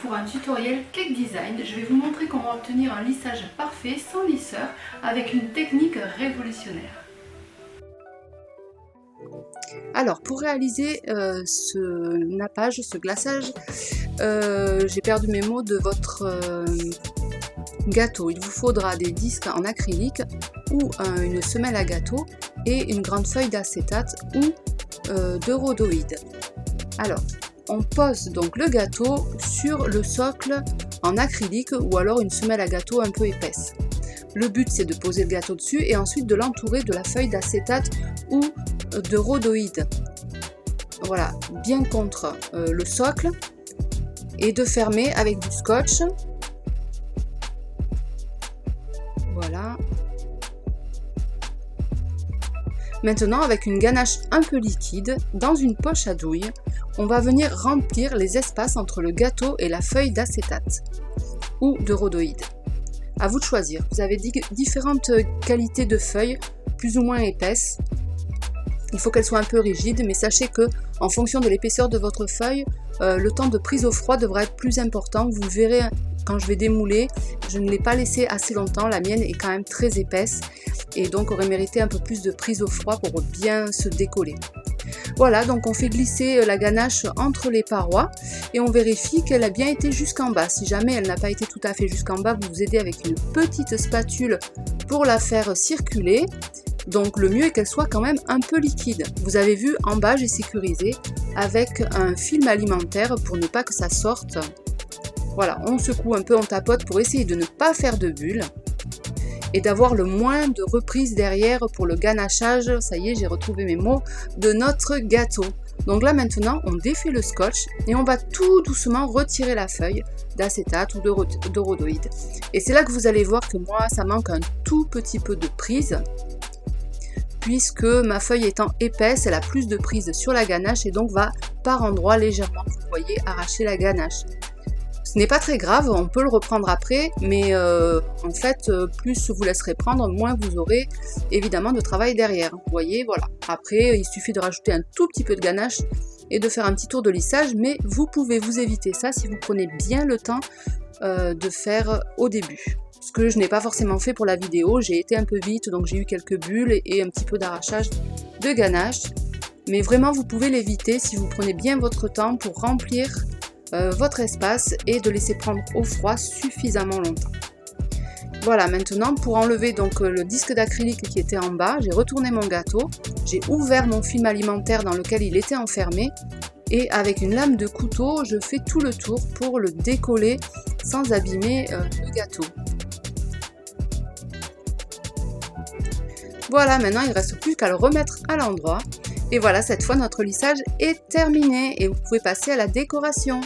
pour un tutoriel cake design. Je vais vous montrer comment obtenir un lissage parfait sans lisseur avec une technique révolutionnaire. Alors pour réaliser ce nappage, ce glaçage, j'ai perdu mes mots de votre gâteau. Il vous faudra des disques en acrylique ou une semelle à gâteau et une grande feuille d'acétate ou de rhodoïde. Alors, on pose donc le gâteau sur le socle en acrylique ou alors une semelle à gâteau un peu épaisse. Le but c'est de poser le gâteau dessus et ensuite de l'entourer de la feuille d'acétate ou de rhodoïde. Voilà, bien contre le socle et de fermer avec du scotch. Voilà. Maintenant, avec une ganache un peu liquide, dans une poche à douille, on va venir remplir les espaces entre le gâteau et la feuille d'acétate ou de rhodoïde. À vous de choisir. Vous avez différentes qualités de feuilles, plus ou moins épaisses. Il faut qu'elles soient un peu rigides, mais sachez que en fonction de l'épaisseur de votre feuille, le temps de prise au froid devra être plus important. Vous verrez quand je vais démouler, je ne l'ai pas laissé assez longtemps. La mienne est quand même très épaisse et donc aurait mérité un peu plus de prise au froid pour bien se décoller. Voilà, donc on fait glisser la ganache entre les parois et on vérifie qu'elle a bien été jusqu'en bas. Si jamais elle n'a pas été tout à fait jusqu'en bas, vous vous aidez avec une petite spatule pour la faire circuler. Donc le mieux est qu'elle soit quand même un peu liquide. Vous avez vu, en bas j'ai sécurisé avec un film alimentaire pour ne pas que ça sorte. Voilà, on secoue un peu, on tapote pour essayer de ne pas faire de bulles et d'avoir le moins de reprises derrière pour le ganachage. Ça y est, j'ai retrouvé mes mots, de notre gâteau. Donc là maintenant, on défait le scotch et on va tout doucement retirer la feuille d'acétate ou de rhodoïde. Et c'est là que vous allez voir que moi, ça manque un tout petit peu de prise, puisque ma feuille étant épaisse, elle a plus de prise sur la ganache et donc va par endroits légèrement, vous voyez, arracher la ganache. Ce n'est pas très grave, on peut le reprendre après, mais en fait, plus vous laisserez prendre, moins vous aurez évidemment de travail derrière. Vous voyez, voilà. Après, il suffit de rajouter un tout petit peu de ganache et de faire un petit tour de lissage, mais vous pouvez vous éviter ça si vous prenez bien le temps de faire au début. Ce que je n'ai pas forcément fait pour la vidéo, j'ai été un peu vite, donc j'ai eu quelques bulles et un petit peu d'arrachage de ganache. Mais vraiment, vous pouvez l'éviter si vous prenez bien votre temps pour remplir votre espace et de laisser prendre au froid suffisamment longtemps. Voilà, maintenant pour enlever donc le disque d'acrylique qui était en bas, j'ai retourné mon gâteau, j'ai ouvert mon film alimentaire dans lequel il était enfermé et avec une lame de couteau, je fais tout le tour pour le décoller sans abîmer le gâteau. Voilà, maintenant il ne reste plus qu'à le remettre à l'endroit. Et voilà, cette fois notre lissage est terminé et vous pouvez passer à la décoration.